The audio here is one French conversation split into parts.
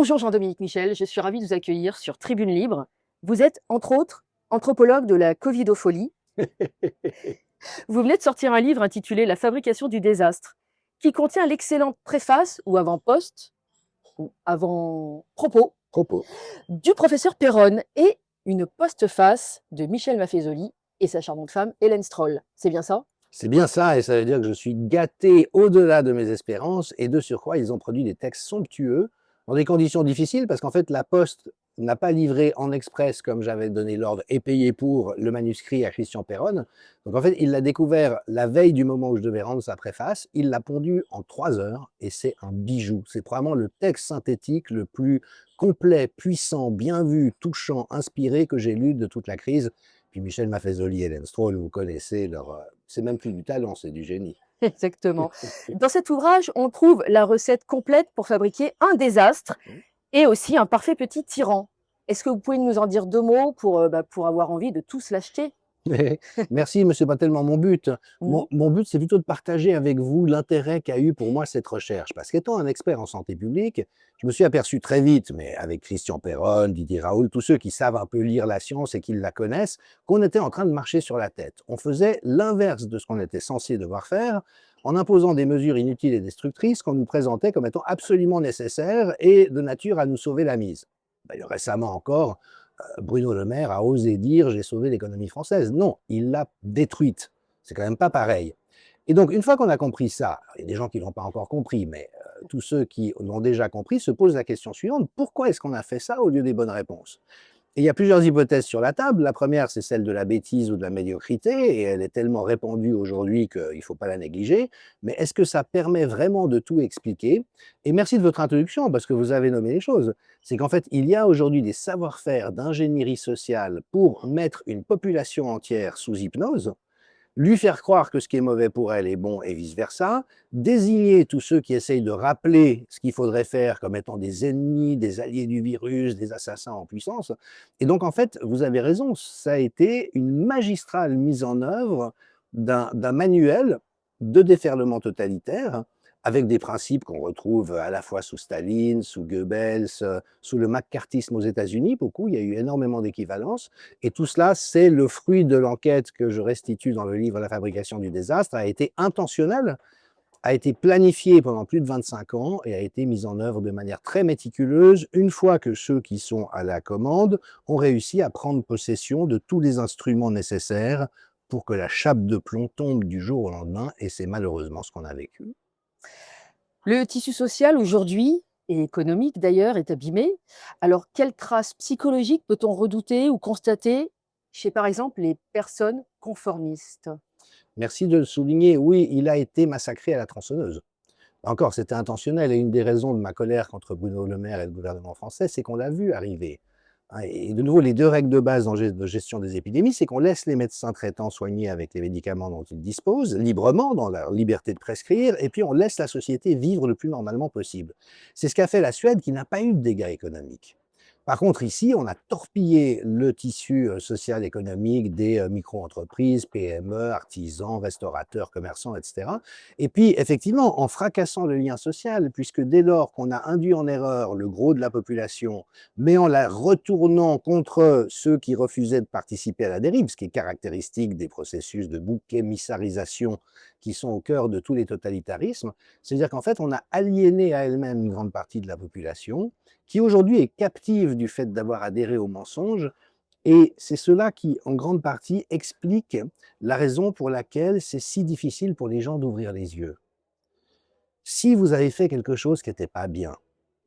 Bonjour Jean-Dominique Michel, je suis ravie de vous accueillir sur Tribune Libre. Vous êtes, entre autres, anthropologue de la covidopholie. Vous venez de sortir un livre intitulé La fabrication du désastre, qui contient l'excellente préface ou avant-poste, ou avant-propos, Propos. du professeur Perron et une postface de Michel Maffezoli et sa charmante femme Hélène Stroll. C'est bien ça? C'est bien ça, et ça veut dire que je suis gâté au-delà de mes espérances, et de surcroît, ils ont produit des textes somptueux, dans des conditions difficiles, parce qu'en fait, la Poste n'a pas livré en express, comme j'avais donné l'ordre, et payé pour le manuscrit à Christian Perron. Donc en fait, il l'a découvert la veille du moment où je devais rendre sa préface, il l'a pondu en 3 heures, et c'est un bijou. C'est probablement le texte synthétique le plus complet, puissant, bien vu, touchant, inspiré que j'ai lu de toute la crise. Puis Michel Maffezoli et Hélène Stroll, vous connaissez leur, c'est même plus du talent, c'est du génie. Exactement. Dans cet ouvrage, on trouve la recette complète pour fabriquer un désastre et aussi un parfait petit tyran. Est-ce que vous pouvez nous en dire 2 mots pour avoir envie de tous l'acheter? Merci, mais c'est pas tellement mon but. Mmh. Mon but, c'est plutôt de partager avec vous l'intérêt qu'a eu pour moi cette recherche. Parce qu'étant un expert en santé publique, je me suis aperçu très vite, mais avec Christian Perron, Didier Raoult, tous ceux qui savent un peu lire la science et qui la connaissent, qu'on était en train de marcher sur la tête. On faisait l'inverse de ce qu'on était censé devoir faire, en imposant des mesures inutiles et destructrices qu'on nous présentait comme étant absolument nécessaires et de nature à nous sauver la mise. D'ailleurs, récemment encore, Bruno Le Maire a osé dire: «J'ai sauvé l'économie française». Non, il l'a détruite. C'est quand même pas pareil. Et donc une fois qu'on a compris ça, il y a des gens qui l'ont pas encore compris, mais tous ceux qui l'ont déjà compris se posent la question suivante: pourquoi est-ce qu'on a fait ça au lieu des bonnes réponses? Et il y a plusieurs hypothèses sur la table. La première, c'est celle de la bêtise ou de la médiocrité, et elle est tellement répandue aujourd'hui qu'il ne faut pas la négliger. Mais est-ce que ça permet vraiment de tout expliquer? Et merci de votre introduction, parce que vous avez nommé les choses. C'est qu'en fait, il y a aujourd'hui des savoir-faire d'ingénierie sociale pour mettre une population entière sous hypnose, lui faire croire que ce qui est mauvais pour elle est bon et vice-versa, désigner tous ceux qui essayent de rappeler ce qu'il faudrait faire comme étant des ennemis, des alliés du virus, des assassins en puissance. Et donc, en fait, vous avez raison, ça a été une magistrale mise en œuvre d'un manuel de déferlement totalitaire, avec des principes qu'on retrouve à la fois sous Staline, sous Goebbels, sous le macartisme aux États-Unis, beaucoup, il y a eu énormément d'équivalences. Et tout cela, c'est le fruit de l'enquête que je restitue dans le livre La fabrication du désastre, a été intentionnel, a été planifié pendant plus de 25 ans et a été mis en œuvre de manière très méticuleuse une fois que ceux qui sont à la commande ont réussi à prendre possession de tous les instruments nécessaires pour que la chape de plomb tombe du jour au lendemain, et c'est malheureusement ce qu'on a vécu. Le tissu social aujourd'hui, et économique d'ailleurs, est abîmé. Alors, quelles traces psychologiques peut-on redouter ou constater chez, par exemple, les personnes conformistes? Merci de le souligner, oui, il a été massacré à la tronçonneuse. Encore, c'était intentionnel, et une des raisons de ma colère contre Bruno Le Maire et le gouvernement français, c'est qu'on l'a vu arriver. Hein, et de nouveau, les 2 règles de base de gestion des épidémies, c'est qu'on laisse les médecins traitants soigner avec les médicaments dont ils disposent, librement, dans leur liberté de prescrire, et puis on laisse la société vivre le plus normalement possible. C'est ce qu'a fait la Suède, qui n'a pas eu de dégâts économiques. Par contre, ici, on a torpillé le tissu social économique des micro-entreprises, PME, artisans, restaurateurs, commerçants, etc. Et puis, effectivement, en fracassant le lien social, puisque dès lors qu'on a induit en erreur le gros de la population, mais en la retournant contre ceux qui refusaient de participer à la dérive, ce qui est caractéristique des processus de bouc émissarisation qui sont au cœur de tous les totalitarismes, c'est-à-dire qu'en fait, on a aliéné à elle-même une grande partie de la population, qui aujourd'hui est captive du fait d'avoir adhéré au mensonge, et c'est cela qui, en grande partie, explique la raison pour laquelle c'est si difficile pour les gens d'ouvrir les yeux. Si vous avez fait quelque chose qui n'était pas bien,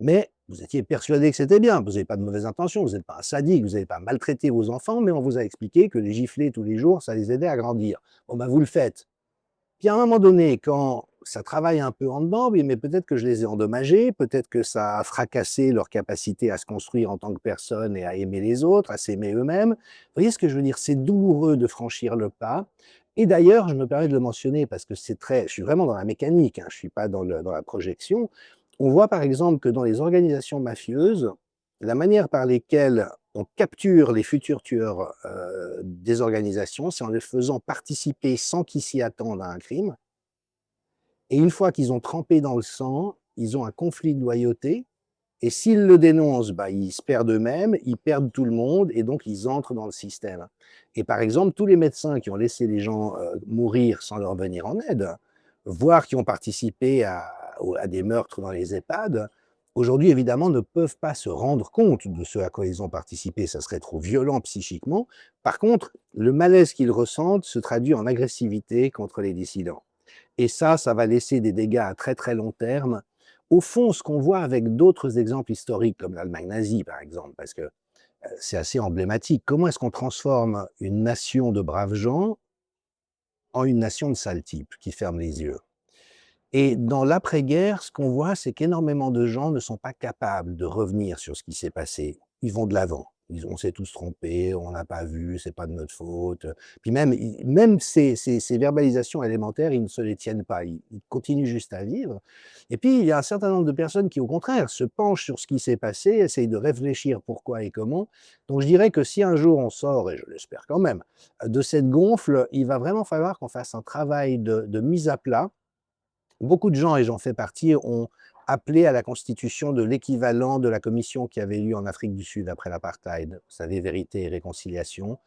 mais vous étiez persuadé que c'était bien, vous n'avez pas de mauvaises intentions, vous n'êtes pas un sadique, vous n'avez pas maltraité vos enfants, mais on vous a expliqué que les gifler tous les jours, ça les aidait à grandir. Bon ben vous le faites. Puis à un moment donné, quand ça travaille un peu en dedans, oui, mais peut-être que je les ai endommagés, peut-être que ça a fracassé leur capacité à se construire en tant que personne et à aimer les autres, à s'aimer eux-mêmes. Vous voyez ce que je veux dire? C'est douloureux de franchir le pas. Et d'ailleurs, je me permets de le mentionner parce que c'est très, je suis vraiment dans la mécanique, hein, je ne suis pas dans la projection. On voit par exemple que dans les organisations mafieuses, la manière par lesquelles on capture les futurs tueurs des organisations, c'est en les faisant participer sans qu'ils s'y attendent à un crime. Et une fois qu'ils ont trempé dans le sang, ils ont un conflit de loyauté, Et s'ils le dénoncent, bah, ils se perdent eux-mêmes, ils perdent tout le monde et donc ils entrent dans le système. Et par exemple, tous les médecins qui ont laissé les gens mourir sans leur venir en aide, voire qui ont participé à des meurtres dans les EHPAD, aujourd'hui évidemment ne peuvent pas se rendre compte de ce à quoi ils ont participé, ça serait trop violent psychiquement. Par contre, le malaise qu'ils ressentent se traduit en agressivité contre les dissidents. Et ça va laisser des dégâts à très très long terme. Au fond, ce qu'on voit avec d'autres exemples historiques, comme l'Allemagne nazie par exemple, parce que c'est assez emblématique. Comment est-ce qu'on transforme une nation de braves gens en une nation de sales types qui ferment les yeux? Et dans l'après-guerre, ce qu'on voit, c'est qu'énormément de gens ne sont pas capables de revenir sur ce qui s'est passé. Ils vont de l'avant. On s'est tous trompés, on n'a pas vu, c'est pas de notre faute. Puis même ces verbalisations élémentaires, ils ne se les tiennent pas. Ils continuent juste à vivre. Et puis, il y a un certain nombre de personnes qui, au contraire, se penchent sur ce qui s'est passé, essayent de réfléchir pourquoi et comment. Donc, je dirais que si un jour on sort, et je l'espère quand même, de cette gonfle, il va vraiment falloir qu'on fasse un travail de mise à plat. Beaucoup de gens, et j'en fais partie, ont appelé à la constitution de l'équivalent de la commission qui avait lieu en Afrique du Sud après l'apartheid, vous savez, Vérité et Réconciliation.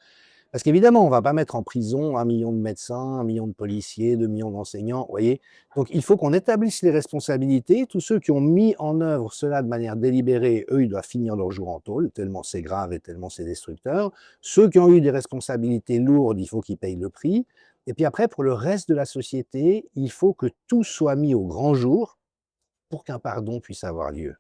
Parce qu'évidemment, on ne va pas mettre en prison 1 million de médecins, 1 million de policiers, 2 millions d'enseignants, vous voyez. Donc il faut qu'on établisse les responsabilités. Tous ceux qui ont mis en œuvre cela de manière délibérée, eux, ils doivent finir leur jour en tôle, tellement c'est grave et tellement c'est destructeur. Ceux qui ont eu des responsabilités lourdes, il faut qu'ils payent le prix. Et puis après, pour le reste de la société, il faut que tout soit mis au grand jour pour qu'un pardon puisse avoir lieu.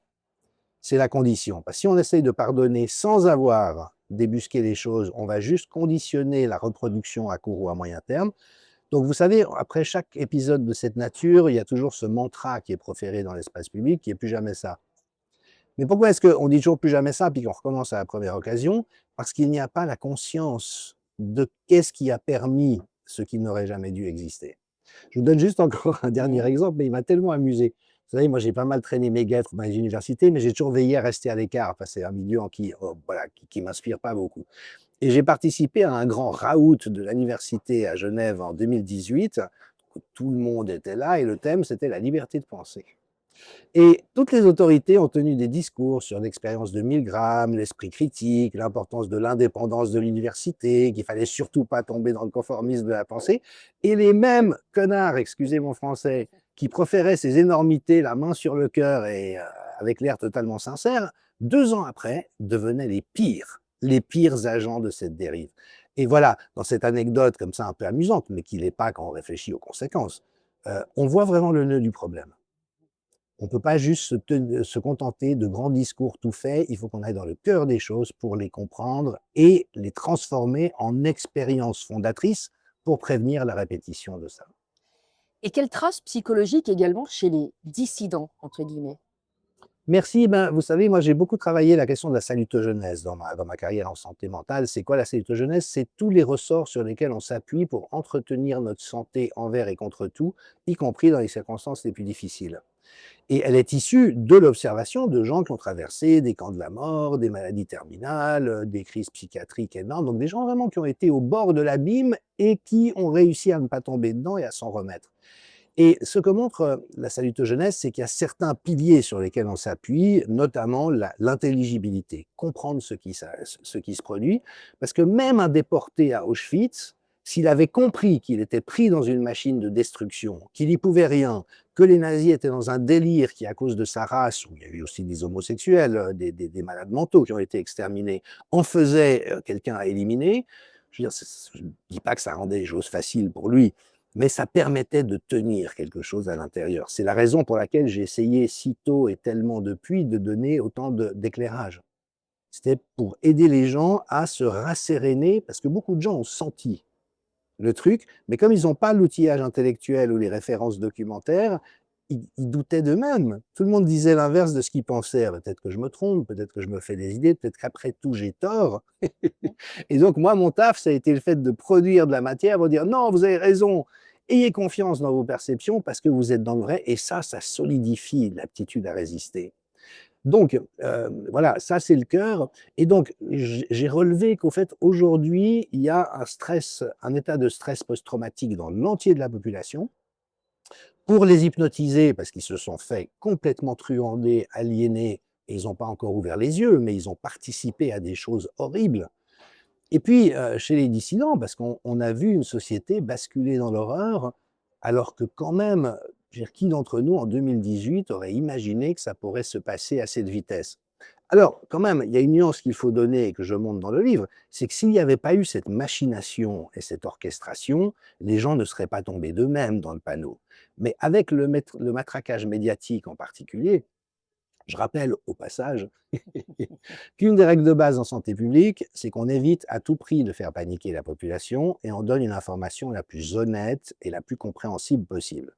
C'est la condition. Parce que si on essaye de pardonner sans avoir débusqué les choses, on va juste conditionner la reproduction à court ou à moyen terme. Donc vous savez, après chaque épisode de cette nature, il y a toujours ce mantra qui est proféré dans l'espace public, qui est plus jamais ça. Mais pourquoi est-ce qu'on dit toujours plus jamais ça, puis qu'on recommence à la première occasion? Parce qu'il n'y a pas la conscience de qu'est-ce qui a permis ce qui n'aurait jamais dû exister. Je vous donne juste encore un dernier exemple, mais il m'a tellement amusé. Vous savez, moi, j'ai pas mal traîné mes guêtres dans les universités, mais j'ai toujours veillé à rester à l'écart. Enfin, c'est un milieu en qui, voilà, qui m'inspire pas beaucoup. Et j'ai participé à un grand raout de l'université à Genève en 2018. Tout le monde était là et le thème, c'était la liberté de penser. Et toutes les autorités ont tenu des discours sur l'expérience de Milgram, l'esprit critique, l'importance de l'indépendance de l'université, qu'il fallait surtout pas tomber dans le conformisme de la pensée. Et les mêmes connards, excusez mon français, qui proféraient ces énormités, la main sur le cœur et avec l'air totalement sincère, 2 ans après, devenaient les pires agents de cette dérive. Et voilà, dans cette anecdote comme ça un peu amusante, mais qui l'est pas quand on réfléchit aux conséquences, on voit vraiment le nœud du problème. On ne peut pas juste se contenter de grands discours tout faits, il faut qu'on aille dans le cœur des choses pour les comprendre et les transformer en expériences fondatrices pour prévenir la répétition de ça. Et quelles traces psychologiques également chez les dissidents, entre guillemets? Merci, ben, vous savez, moi j'ai beaucoup travaillé la question de la salutogenèse dans ma carrière en santé mentale. C'est quoi la salutogenèse? C'est tous les ressorts sur lesquels on s'appuie pour entretenir notre santé envers et contre tout, y compris dans les circonstances les plus difficiles. Et elle est issue de l'observation de gens qui ont traversé des camps de la mort, des maladies terminales, des crises psychiatriques énormes, donc des gens vraiment qui ont été au bord de l'abîme et qui ont réussi à ne pas tomber dedans et à s'en remettre. Et ce que montre la salutogenèse, c'est qu'il y a certains piliers sur lesquels on s'appuie, notamment l'intelligibilité, comprendre ce qui se produit, parce que même un déporté à Auschwitz, s'il avait compris qu'il était pris dans une machine de destruction, qu'il n'y pouvait rien, que les nazis étaient dans un délire qui, à cause de sa race, où il y a eu aussi des homosexuels, des malades mentaux qui ont été exterminés, en faisait quelqu'un à éliminer, je veux dire, je ne dis pas que ça rendait les choses faciles pour lui, mais ça permettait de tenir quelque chose à l'intérieur. C'est la raison pour laquelle j'ai essayé si tôt et tellement depuis de donner autant d'éclairage. C'était pour aider les gens à se rasséréner, parce que beaucoup de gens ont senti le truc, mais comme ils n'ont pas l'outillage intellectuel ou les références documentaires, ils doutaient d'eux-mêmes. Tout le monde disait l'inverse de ce qu'ils pensaient. Peut-être que je me trompe, peut-être que je me fais des idées, peut-être qu'après tout, j'ai tort. Et donc, moi, mon taf, ça a été le fait de produire de la matière pour dire non, vous avez raison, ayez confiance dans vos perceptions parce que vous êtes dans le vrai. Et ça solidifie l'aptitude à résister. Donc, voilà, ça c'est le cœur. Et donc, j'ai relevé qu'au fait, aujourd'hui, il y a un état de stress post-traumatique dans l'entier de la population. Pour les hypnotiser, parce qu'ils se sont fait complètement truander, aliéner, et ils n'ont pas encore ouvert les yeux, mais ils ont participé à des choses horribles. Et puis, chez les dissidents, parce qu'on a vu une société basculer dans l'horreur, alors que quand même, je veux dire, qui d'entre nous, en 2018, aurait imaginé que ça pourrait se passer à cette vitesse? Alors, quand même, il y a une nuance qu'il faut donner et que je montre dans le livre, c'est que s'il n'y avait pas eu cette machination et cette orchestration, les gens ne seraient pas tombés d'eux-mêmes dans le panneau. Mais avec le matraquage médiatique en particulier, je rappelle au passage qu'une des règles de base en santé publique, c'est qu'on évite à tout prix de faire paniquer la population et on donne une information la plus honnête et la plus compréhensible possible.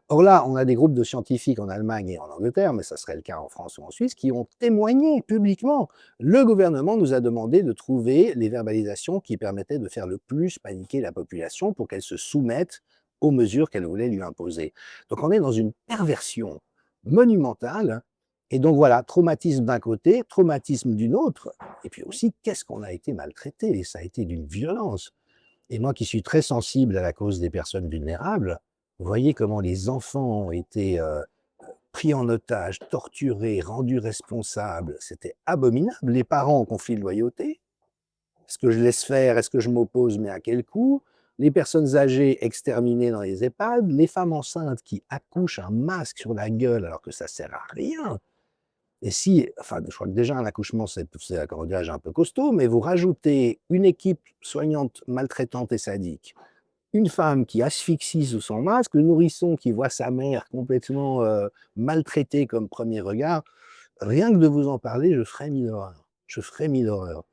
Or là, on a des groupes de scientifiques en Allemagne et en Angleterre, mais ça serait le cas en France ou en Suisse, qui ont témoigné publiquement. Le gouvernement nous a demandé de trouver les verbalisations qui permettaient de faire le plus paniquer la population pour qu'elle se soumette aux mesures qu'elle voulait lui imposer. Donc on est dans une perversion monumentale. Et donc voilà, traumatisme d'un côté, traumatisme d'une autre, et puis aussi qu'est-ce qu'on a été maltraité, et ça a été d'une violence. Et moi qui suis très sensible à la cause des personnes vulnérables, vous voyez comment les enfants ont été pris en otage, torturés, rendus responsables. C'était abominable. Les parents en conflit de loyauté. Est-ce que je laisse faire? Est-ce que je m'oppose? Mais à quel coût? Les personnes âgées exterminées dans les EHPAD, les femmes enceintes qui accouchent un masque sur la gueule alors que ça sert à rien. Et si, enfin, je crois que déjà un accouchement, c'est comment dirais-je, un peu costaud, mais vous rajoutez une équipe soignante maltraitante et sadique, une femme qui asphyxie sous son masque, le nourrisson qui voit sa mère complètement maltraitée comme premier regard, rien que de vous en parler, je ferais mille horreurs. Je ferais mille horreurs.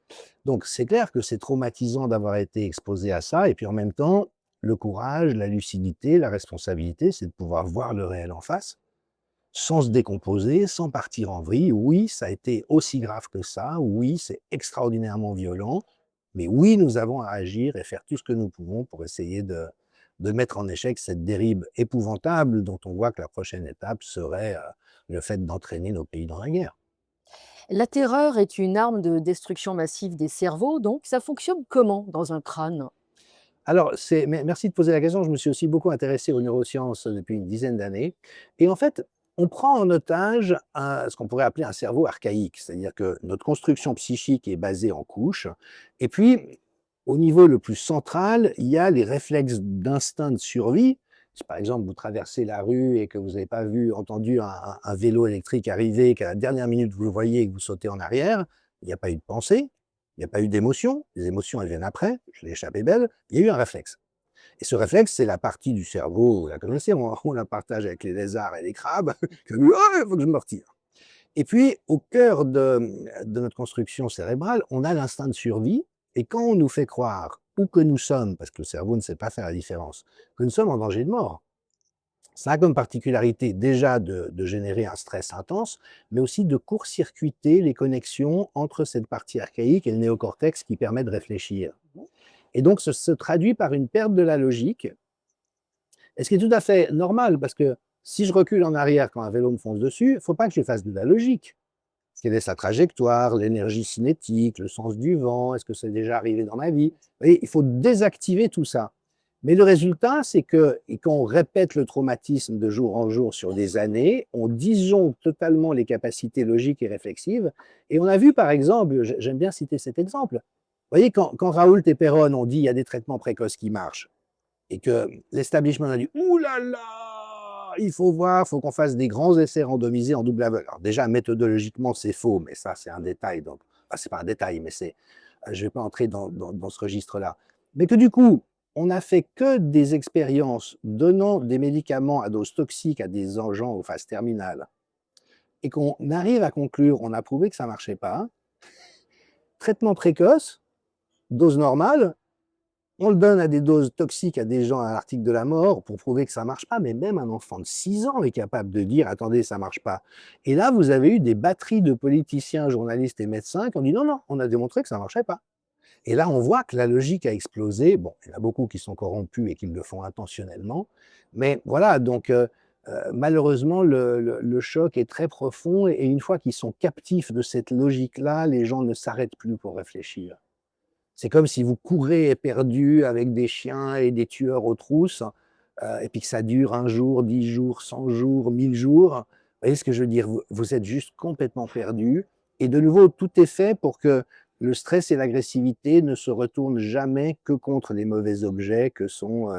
Donc c'est clair que c'est traumatisant d'avoir été exposé à ça, et puis en même temps, le courage, la lucidité, la responsabilité, c'est de pouvoir voir le réel en face, sans se décomposer, sans partir en vrille. Oui, ça a été aussi grave que ça. Oui, c'est extraordinairement violent. Mais oui, nous avons à agir et faire tout ce que nous pouvons pour essayer de mettre en échec cette dérive épouvantable dont on voit que la prochaine étape serait le fait d'entraîner nos pays dans la guerre. La terreur est une arme de destruction massive des cerveaux, donc ça fonctionne comment dans un crâne? Alors, merci de poser la question. Je me suis aussi beaucoup intéressé aux neurosciences depuis une dizaine d'années. Et en fait, on prend en otage ce qu'on pourrait appeler un cerveau archaïque, c'est-à-dire que notre construction psychique est basée en couches. Et puis, au niveau le plus central, il y a les réflexes d'instinct de survie. Si par exemple vous traversez la rue et que vous n'avez pas entendu un vélo électrique arriver, qu'à la dernière minute vous le voyez et que vous sautez en arrière, il n'y a pas eu de pensée, il n'y a pas eu d'émotion. Les émotions, elles viennent après. Je l'ai échappé belle. Il y a eu un réflexe. Et ce réflexe, c'est la partie du cerveau, vous la connaissez, on la partage avec les lézards et les crabes, que oh, il faut que je me retire. Et puis, au cœur de notre construction cérébrale, on a l'instinct de survie. Et quand on nous fait croire, ou que nous sommes, parce que le cerveau ne sait pas faire la différence, que nous sommes en danger de mort, ça a comme particularité déjà de générer un stress intense, mais aussi de court-circuiter les connexions entre cette partie archaïque et le néocortex qui permet de réfléchir. Et donc, ce se traduit par une perte de la logique, et ce qui est tout à fait normal, parce que si je recule en arrière quand un vélo me fonce dessus, il ne faut pas que je fasse de la logique. Quelle est sa trajectoire, l'énergie cinétique, le sens du vent, est-ce que c'est déjà arrivé dans ma vie? Vous voyez, il faut désactiver tout ça. Mais le résultat, c'est que et quand on répète le traumatisme de jour en jour sur des années, on disjoncte totalement les capacités logiques et réflexives. Et on a vu, par exemple, j'aime bien citer cet exemple, vous voyez, quand Raoult et Perron ont dit il y a des traitements précoces qui marchent, et que l'establishment a dit ouh là là, il faut voir, il faut qu'on fasse des grands essais randomisés en double aveugle. Alors déjà, méthodologiquement, c'est faux, mais ça, c'est un détail. Donc, enfin, c'est pas un détail, mais je ne vais pas entrer dans ce registre-là. Mais que du coup, on n'a fait que des expériences donnant des médicaments à dose toxique à des gens aux phases terminales, et qu'on arrive à conclure, on a prouvé que ça ne marchait pas. Traitement précoce, dose normale, on le donne à des doses toxiques à des gens à l'article de la mort pour prouver que ça ne marche pas, mais même un enfant de 6 ans est capable de dire attendez, ça ne marche pas. Et là, vous avez eu des batteries de politiciens, journalistes et médecins qui ont dit non, non, on a démontré que ça ne marchait pas. Et là, on voit que la logique a explosé. Bon, il y en a beaucoup qui sont corrompus et qui le font intentionnellement. Mais voilà, donc malheureusement, le choc est très profond. Et une fois qu'ils sont captifs de cette logique-là, les gens ne s'arrêtent plus pour réfléchir. C'est comme si vous courez éperdu avec des chiens et des tueurs aux trousses, et puis que ça dure 1 jour, 10 jours, 100 jours, 1000 jours. voyez ce que je veux dire? Vous êtes juste complètement perdu et de nouveau, tout est fait pour que le stress et l'agressivité ne se retournent jamais que contre les mauvais objets que sont,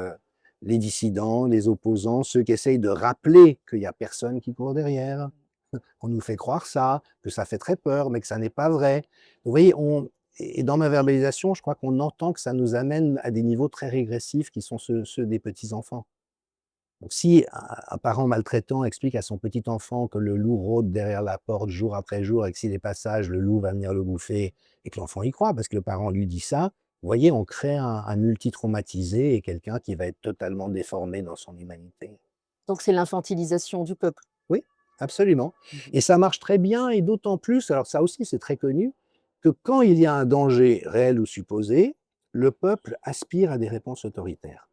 les dissidents, les opposants, ceux qui essayent de rappeler qu'il y a personne qui court derrière. On nous fait croire ça, que ça fait très peur, mais que ça n'est pas vrai. Vous voyez, et dans ma verbalisation, je crois qu'on entend que ça nous amène à des niveaux très régressifs qui sont ceux des petits-enfants. Donc si un parent maltraitant explique à son petit enfant que le loup rôde derrière la porte jour après jour et que s'il est pas sage, le loup va venir le bouffer et que l'enfant y croit parce que le parent lui dit ça, vous voyez, on crée un multi-traumatisé et quelqu'un qui va être totalement déformé dans son humanité. Donc c'est l'infantilisation du peuple. Oui, absolument. Mmh. Et ça marche très bien et d'autant plus, alors ça aussi c'est très connu, que quand il y a un danger réel ou supposé, le peuple aspire à des réponses autoritaires.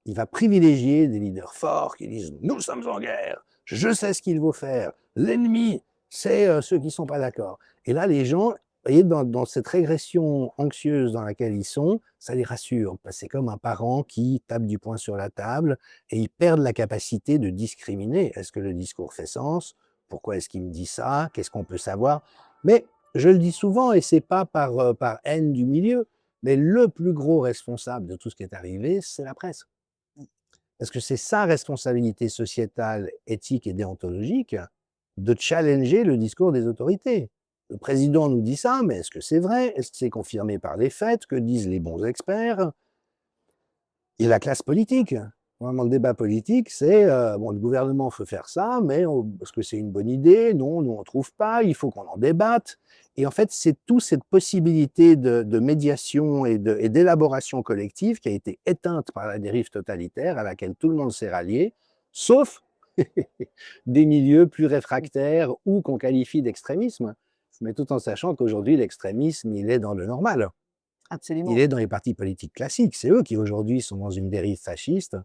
Il va privilégier des leaders forts qui disent: «Nous sommes en guerre, je sais ce qu'il faut faire, l'ennemi, c'est, ceux qui ne sont pas d'accord». Et là, les gens, vous voyez, dans cette régression anxieuse dans laquelle ils sont, ça les rassure. Bah, c'est comme un parent qui tape du poing sur la table et ils perdent la capacité de discriminer. Est-ce que le discours fait sens? Pourquoi est-ce qu'il me dit ça? Qu'est-ce qu'on peut savoir? Mais je le dis souvent et c'est pas par haine du milieu, mais le plus gros responsable de tout ce qui est arrivé, c'est la presse. Parce que c'est sa responsabilité sociétale, éthique et déontologique de challenger le discours des autorités. Le président nous dit ça, mais est-ce que c'est vrai? Est-ce que c'est confirmé par les faits? Que disent les bons experts? Et la classe politique. Vraiment, le débat politique, c'est bon, le gouvernement veut faire ça, mais est-ce que c'est une bonne idée? Non, nous on ne trouve pas, il faut qu'on en débatte. Et en fait, c'est toute cette possibilité de médiation et d'élaboration collective qui a été éteinte par la dérive totalitaire à laquelle tout le monde s'est rallié, sauf des milieux plus réfractaires ou qu'on qualifie d'extrémisme. Mais tout en sachant qu'aujourd'hui, l'extrémisme, il est dans le normal. Il Absolument. est dans les partis politiques classiques. C'est eux qui aujourd'hui sont dans une dérive fasciste,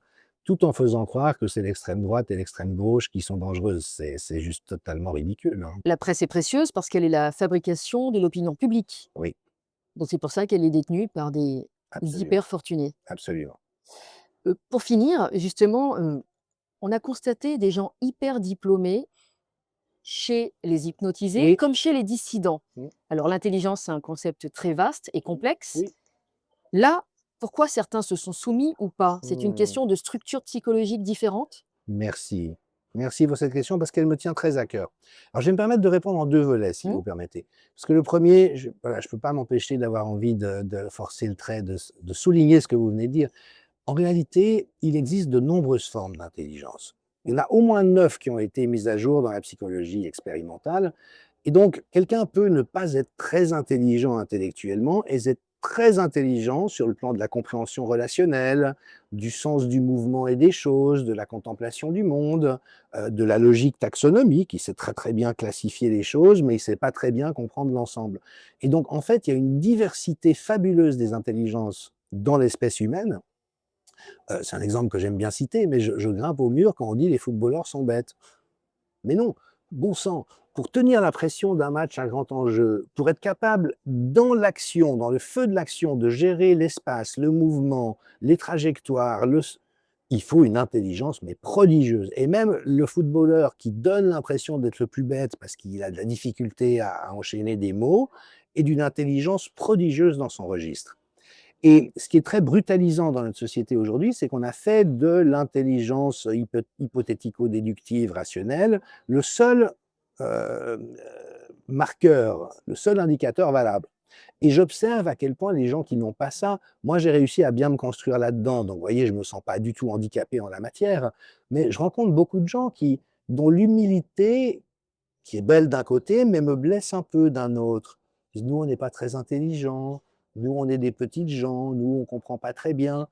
tout en faisant croire que c'est l'extrême droite et l'extrême gauche qui sont dangereuses. C'est juste totalement ridicule, hein. La presse est précieuse parce qu'elle est la fabrication de l'opinion publique. Oui, Donc c'est pour ça qu'elle est détenue par des absolument, hyper fortunés. absolument. Pour finir, justement, on a constaté des gens hyper diplômés chez les hypnotisés Oui, comme chez les dissidents. mmh, Alors l'intelligence, c'est un concept très vaste et complexe. oui. Là, pourquoi certains se sont soumis ou pas? C'est une Mmh. question de structure psychologique différente? Merci. Merci pour cette question parce qu'elle me tient très à cœur. Alors, je vais me permettre de répondre en 2 volets, si Mmh, vous permettez. Parce que le premier, je voilà, je peux pas m'empêcher d'avoir envie de forcer le trait, de souligner ce que vous venez de dire. En réalité, il existe de nombreuses formes d'intelligence. Il y en a au moins 9 qui ont été mises à jour dans la psychologie expérimentale. Et donc, quelqu'un peut ne pas être très intelligent intellectuellement et être très intelligent sur le plan de la compréhension relationnelle, du sens du mouvement et des choses, de la contemplation du monde, de la logique taxonomique. Il sait très très bien classifier les choses, mais il ne sait pas très bien comprendre l'ensemble. Et donc, en fait, il y a une diversité fabuleuse des intelligences dans l'espèce humaine. C'est un exemple que j'aime bien citer, mais je grimpe au mur quand on dit les footballeurs sont bêtes. Mais non, bon sang, pour tenir la pression d'un match à grand enjeu, pour être capable, dans l'action, dans le feu de l'action, de gérer l'espace, le mouvement, les trajectoires, il faut une intelligence, mais prodigieuse. Et même le footballeur qui donne l'impression d'être le plus bête parce qu'il a de la difficulté à enchaîner des mots, est d'une intelligence prodigieuse dans son registre. Et ce qui est très brutalisant dans notre société aujourd'hui, c'est qu'on a fait de l'intelligence hypothético-déductive rationnelle le seul marqueur, le seul indicateur valable. Et j'observe à quel point les gens qui n'ont pas ça, moi j'ai réussi à bien me construire là-dedans, donc vous voyez, je ne me sens pas du tout handicapé en la matière, mais je rencontre beaucoup de gens dont l'humilité, qui est belle d'un côté, mais me blesse un peu d'un autre. Ils disent: «Nous, on n'est pas très intelligents, nous, on est des petites gens, nous, on ne comprend pas très bien».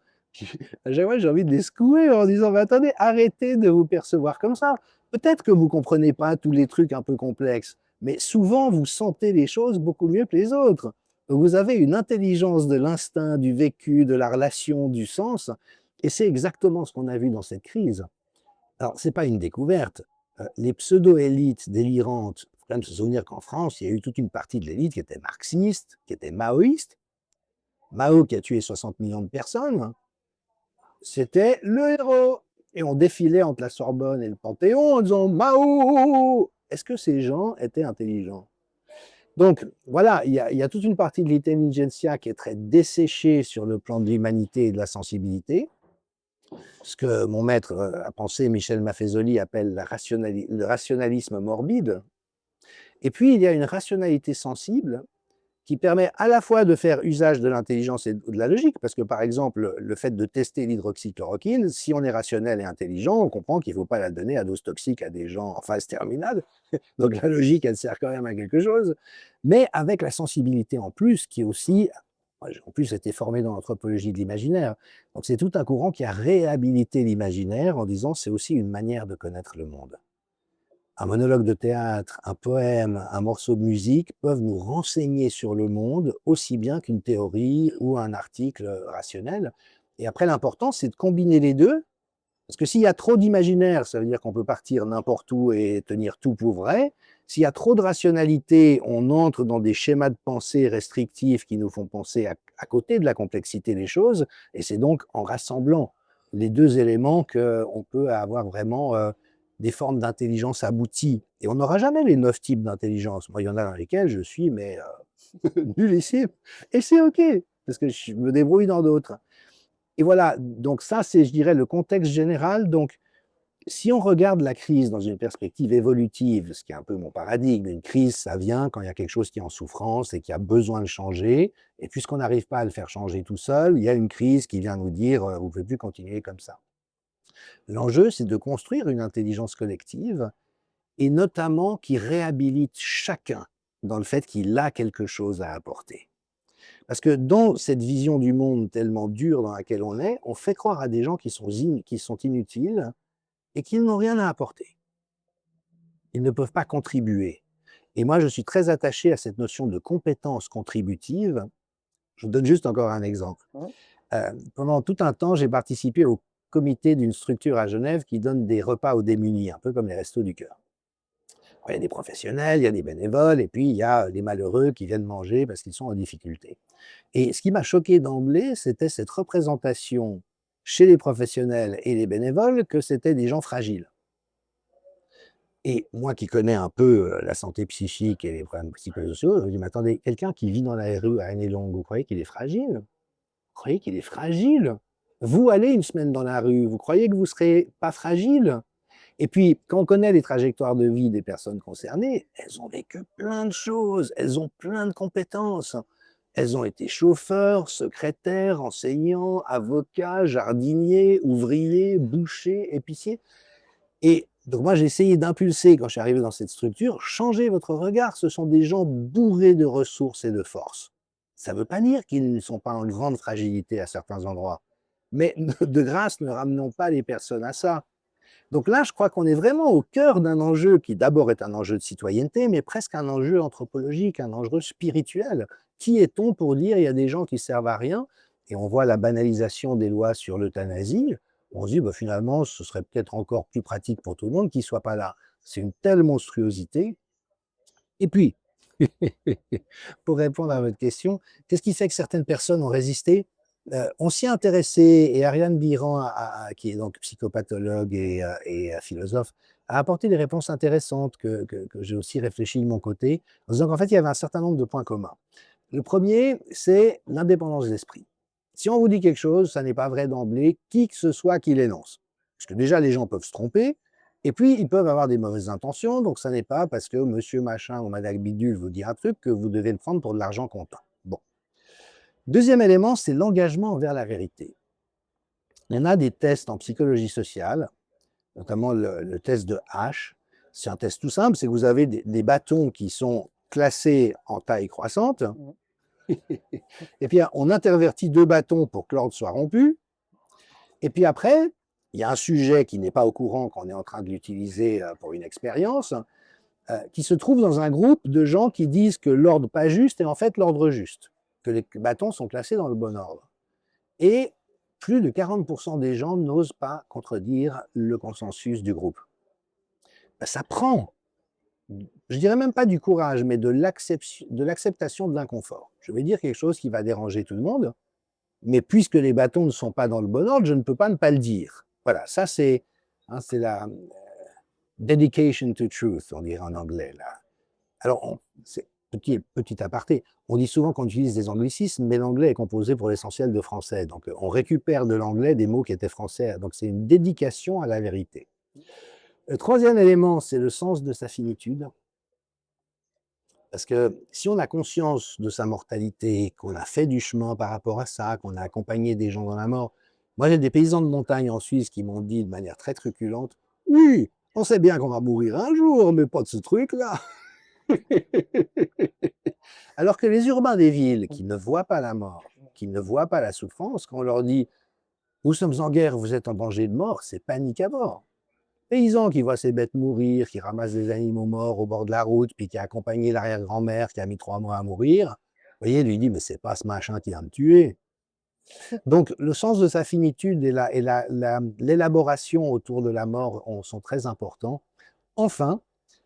À chaque fois, j'ai envie de les secouer en disant: «Mais attendez, arrêtez de vous percevoir comme ça. Peut-être que vous ne comprenez pas tous les trucs un peu complexes, mais souvent, vous sentez les choses beaucoup mieux que les autres. Vous avez une intelligence de l'instinct, du vécu, de la relation, du sens, et c'est exactement ce qu'on a vu dans cette crise». Alors, c'est pas une découverte. Les pseudo-élites délirantes, il faut quand même se souvenir qu'en France, il y a eu toute une partie de l'élite qui était marxiste, qui était maoïste. Mao qui a tué 60 millions de personnes, c'était le héros. et on défilait entre la Sorbonne et le Panthéon en disant Mao. Est-ce que ces gens étaient intelligents? Donc voilà, il y a toute une partie de l'intelligentsia qui est très desséchée sur le plan de l'humanité et de la sensibilité, ce que mon maître à penser, Michel Maffezoli, appelle le rationalisme morbide. Et puis il y a une rationalité sensible qui permet à la fois de faire usage de l'intelligence et de la logique, parce que par exemple, le fait de tester l'hydroxychloroquine, si on est rationnel et intelligent, on comprend qu'il ne faut pas la donner à dose toxique à des gens en phase terminale. Donc la logique, elle sert quand même à quelque chose, mais avec la sensibilité en plus, qui est aussi, moi, j'ai en plus été formé dans l'anthropologie de l'imaginaire, donc c'est tout un courant qui a réhabilité l'imaginaire en disant c'est aussi une manière de connaître le monde. Un monologue de théâtre, un poème, un morceau de musique peuvent nous renseigner sur le monde aussi bien qu'une théorie ou un article rationnel. Et après, l'important, c'est de combiner les deux, parce que s'il y a trop d'imaginaire, ça veut dire qu'on peut partir n'importe où et tenir tout pour vrai. S'il y a trop de rationalité, on entre dans des schémas de pensée restrictifs qui nous font penser à côté de la complexité des choses, et c'est donc en rassemblant les deux éléments qu'on peut avoir vraiment des formes d'intelligence abouties. Et on n'aura jamais les 9 types d'intelligence. Moi, il y en a dans lesquels je suis mais nullissime. Et c'est OK, parce que je me débrouille dans d'autres. Et voilà, donc ça, c'est, je dirais, le contexte général. Donc, si on regarde la crise dans une perspective évolutive, ce qui est un peu mon paradigme, une crise, ça vient quand il y a quelque chose qui est en souffrance et qui a besoin de changer. Et puisqu'on n'arrive pas à le faire changer tout seul, il y a une crise qui vient nous dire vous ne pouvez plus continuer comme ça. L'enjeu, c'est de construire une intelligence collective et notamment qui réhabilite chacun dans le fait qu'il a quelque chose à apporter. Parce que dans cette vision du monde tellement dure dans laquelle on fait croire à des gens qui sont inutiles et qui n'ont rien à apporter. Ils ne peuvent pas contribuer. Et moi, je suis très attaché à cette notion de compétence contributive. Je vous donne juste encore un exemple. Ouais. Pendant tout un temps, j'ai participé au comité d'une structure à Genève qui donne des repas aux démunis, un peu comme les Restos du Cœur. Il y a des professionnels, il y a des bénévoles, et puis il y a les malheureux qui viennent manger parce qu'ils sont en difficulté. Et ce qui m'a choqué d'emblée, c'était cette représentation chez les professionnels et les bénévoles que c'était des gens fragiles. Et moi qui connais un peu la santé psychique et les problèmes psychosociaux, je me dis, mais attendez, quelqu'un qui vit dans la rue à Année-Longue, vous croyez qu'il est fragile? Vous croyez qu'il est fragile? Vous allez une semaine dans la rue, vous croyez que vous ne serez pas fragile? Et puis, quand on connaît les trajectoires de vie des personnes concernées, elles ont vécu plein de choses, elles ont plein de compétences. Elles ont été chauffeurs, secrétaires, enseignants, avocats, jardiniers, ouvriers, bouchers, épiciers. Et donc moi, j'ai essayé d'impulser, quand je suis arrivé dans cette structure, changez votre regard. Ce sont des gens bourrés de ressources et de force. Ça ne veut pas dire qu'ils ne sont pas en grande fragilité à certains endroits. Mais de grâce, ne ramenons pas les personnes à ça. Donc là, je crois qu'on est vraiment au cœur d'un enjeu qui d'abord est un enjeu de citoyenneté, mais presque un enjeu anthropologique, un enjeu spirituel. Qui est-on pour dire il y a des gens qui servent à rien? Et on voit la banalisation des lois sur l'euthanasie. On se dit bah, finalement, ce serait peut-être encore plus pratique pour tout le monde qu'ils ne soient pas là. C'est une telle monstruosité. Et puis, pour répondre à votre question, qu'est-ce qui fait que certaines personnes ont résisté? On s'y est intéressé et Ariane Biran, qui est donc psychopathologue et philosophe, a apporté des réponses intéressantes que j'ai aussi réfléchi de mon côté, en disant qu'en fait, il y avait un certain nombre de points communs. Le premier, c'est l'indépendance d'esprit. Si on vous dit quelque chose, ça n'est pas vrai d'emblée, qui que ce soit qui l'énonce. Parce que déjà, les gens peuvent se tromper, et puis ils peuvent avoir des mauvaises intentions, donc ça n'est pas parce que monsieur machin ou madame bidule vous dit un truc que vous devez le prendre pour de l'argent comptant. Bon. Deuxième élément, c'est l'engagement envers la vérité. Il y en a des tests en psychologie sociale, notamment le test de H. C'est un test tout simple, c'est que vous avez des bâtons qui sont classés en taille croissante, et puis on intervertit 2 bâtons pour que l'ordre soit rompu, et puis après, il y a un sujet qui n'est pas au courant qu'on est en train de l'utiliser pour une expérience, qui se trouve dans un groupe de gens qui disent que l'ordre pas juste est en fait l'ordre juste, que les bâtons sont classés dans le bon ordre. Et plus de 40% des gens n'osent pas contredire le consensus du groupe. Ben, ça prend, je dirais même pas du courage, mais de l'acceptation de l'inconfort. Je vais dire quelque chose qui va déranger tout le monde, mais puisque les bâtons ne sont pas dans le bon ordre, je ne peux pas ne pas le dire. Voilà, ça c'est la dedication to truth, on dirait en anglais. Là. Alors, c'est petit aparté, on dit souvent qu'on utilise des anglicismes, mais l'anglais est composé pour l'essentiel de français. Donc, on récupère de l'anglais des mots qui étaient français. Donc, c'est une dédication à la vérité. Le troisième élément, c'est le sens de sa finitude. Parce que si on a conscience de sa mortalité, qu'on a fait du chemin par rapport à ça, qu'on a accompagné des gens dans la mort, moi j'ai des paysans de montagne en Suisse qui m'ont dit de manière très truculente, oui, on sait bien qu'on va mourir un jour, mais pas de ce truc-là. Alors que les urbains des villes qui ne voient pas la mort, qui ne voient pas la souffrance, quand on leur dit nous sommes en guerre, vous êtes en danger de mort, c'est panique à bord. Paysan qui voit ses bêtes mourir, qui ramasse des animaux morts au bord de la route, puis qui a accompagné l'arrière-grand-mère qui a mis 3 mois à mourir, vous voyez, lui dit mais c'est pas ce machin qui va me tuer. Donc le sens de sa finitude et l'élaboration autour de la mort sont très importants. Enfin,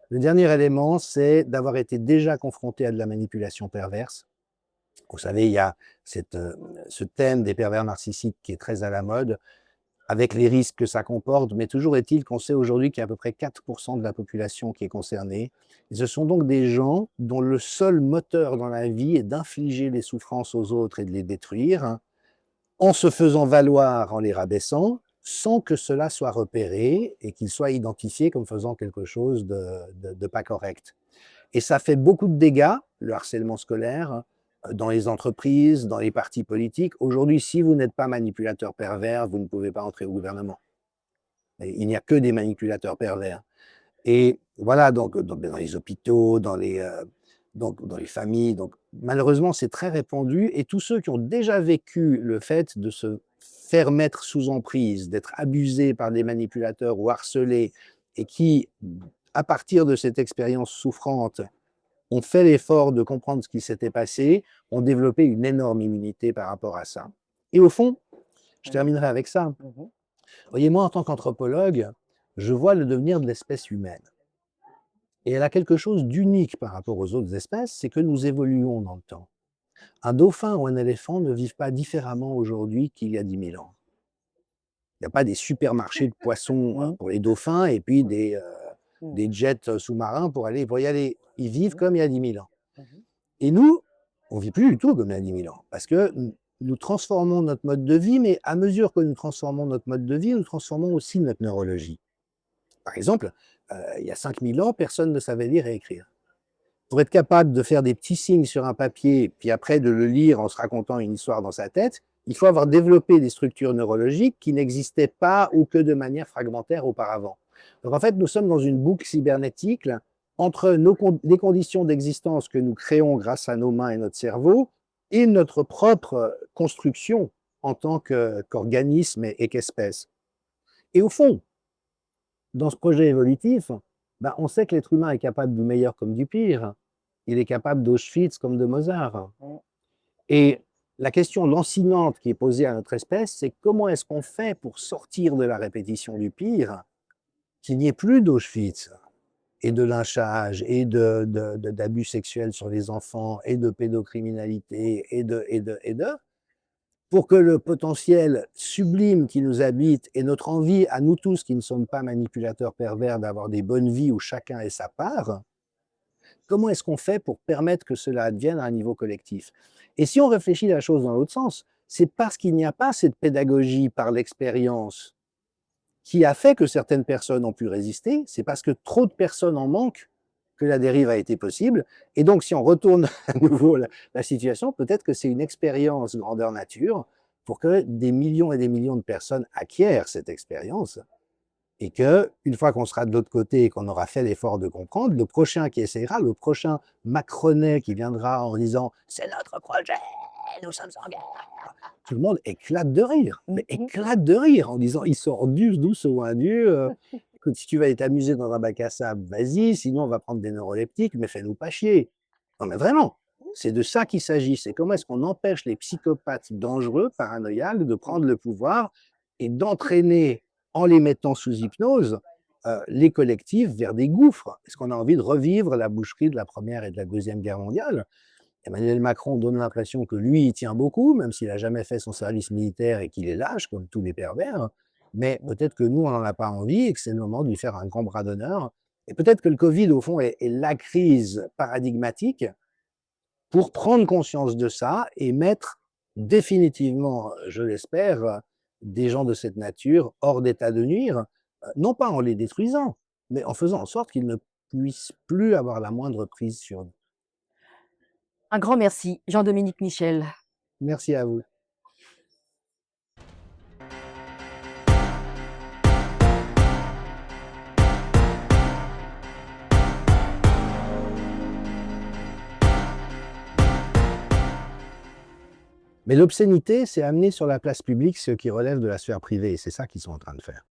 le dernier élément, c'est d'avoir été déjà confronté à de la manipulation perverse. Vous savez, il y a ce thème des pervers narcissiques qui est très à la mode, avec les risques que ça comporte, mais toujours est-il qu'on sait aujourd'hui qu'il y a à peu près 4% de la population qui est concernée. Et ce sont donc des gens dont le seul moteur dans la vie est d'infliger les souffrances aux autres et de les détruire, hein, en se faisant valoir en les rabaissant, sans que cela soit repéré et qu'ils soient identifiés comme faisant quelque chose de pas correct. Et ça fait beaucoup de dégâts, le harcèlement scolaire, dans les entreprises, dans les partis politiques. Aujourd'hui, si vous n'êtes pas manipulateur pervers, vous ne pouvez pas entrer au gouvernement. Et il n'y a que des manipulateurs pervers. Et voilà, donc dans les hôpitaux, dans les familles. Donc, malheureusement, c'est très répandu. Et tous ceux qui ont déjà vécu le fait de se faire mettre sous emprise, d'être abusés par des manipulateurs ou harcelés, et qui, à partir de cette expérience souffrante, ont fait l'effort de comprendre ce qui s'était passé, ont développé une énorme immunité par rapport à ça. Et au fond, je terminerai avec ça. Voyez, moi, en tant qu'anthropologue, je vois le devenir de l'espèce humaine. Et elle a quelque chose d'unique par rapport aux autres espèces, c'est que nous évoluons dans le temps. Un dauphin ou un éléphant ne vivent pas différemment aujourd'hui qu'il y a 10 000 ans. Il n'y a pas des supermarchés de poissons pour les dauphins et puis des jets sous-marins pour y aller. Ils vivent comme il y a 10 000 ans. Et nous, on ne vit plus du tout comme il y a 10 000 ans, parce que nous transformons notre mode de vie, mais à mesure que nous transformons notre mode de vie, nous transformons aussi notre neurologie. Par exemple, il y a 5 000 ans, personne ne savait lire et écrire. Pour être capable de faire des petits signes sur un papier, puis après de le lire en se racontant une histoire dans sa tête, il faut avoir développé des structures neurologiques qui n'existaient pas ou que de manière fragmentaire auparavant. Donc en fait, nous sommes dans une boucle cybernétique entre les conditions d'existence que nous créons grâce à nos mains et notre cerveau et notre propre construction en tant qu'organisme et qu'espèce. Et au fond, dans ce projet évolutif, ben, on sait que l'être humain est capable du meilleur comme du pire. Il est capable d'Auschwitz comme de Mozart. Et la question lancinante qui est posée à notre espèce, c'est comment est-ce qu'on fait pour sortir de la répétition du pire, qu'il n'y ait plus d'Auschwitz et de lynchage et d'abus sexuels sur les enfants et de pédocriminalité pour que le potentiel sublime qui nous habite et notre envie à nous tous qui ne sommes pas manipulateurs pervers d'avoir des bonnes vies où chacun ait sa part, comment est-ce qu'on fait pour permettre que cela advienne à un niveau collectif? Et si on réfléchit la chose dans l'autre sens, c'est parce qu'il n'y a pas cette pédagogie par l'expérience qui a fait que certaines personnes ont pu résister, c'est parce que trop de personnes en manquent que la dérive a été possible. Et donc, si on retourne à nouveau la situation, peut-être que c'est une expérience grandeur nature pour que des millions et des millions de personnes acquièrent cette expérience et que, une fois qu'on sera de l'autre côté et qu'on aura fait l'effort de comprendre, le prochain qui essaiera, le prochain Macronais qui viendra en disant « c'est notre projet, nous sommes en guerre », tout le monde éclate de rire, mais éclate de rire en disant « ils sont d'où ce oindu, écoute, si tu vas t'amuser dans un bac à sable, vas-y, sinon on va prendre des neuroleptiques, mais fais-nous pas chier ». Non mais vraiment, c'est de ça qu'il s'agit, c'est comment est-ce qu'on empêche les psychopathes dangereux, paranoïaques, de prendre le pouvoir et d'entraîner, en les mettant sous hypnose, les collectifs vers des gouffres. Est-ce qu'on a envie de revivre la boucherie de la Première et de la Deuxième Guerre mondiale? Emmanuel Macron donne l'impression que lui, il tient beaucoup, même s'il n'a jamais fait son service militaire et qu'il est lâche, comme tous les pervers. mais peut-être que nous, on n'en a pas envie et que c'est le moment de lui faire un grand bras d'honneur. Et peut-être que le Covid, au fond, est la crise paradigmatique pour prendre conscience de ça et mettre définitivement, je l'espère, des gens de cette nature hors d'état de nuire, non pas en les détruisant, mais en faisant en sorte qu'ils ne puissent plus avoir la moindre prise sur nous. Un grand merci, Jean-Dominique Michel. Merci à vous. Mais l'obscénité, c'est amener sur la place publique ce qui relève de la sphère privée et c'est ça qu'ils sont en train de faire.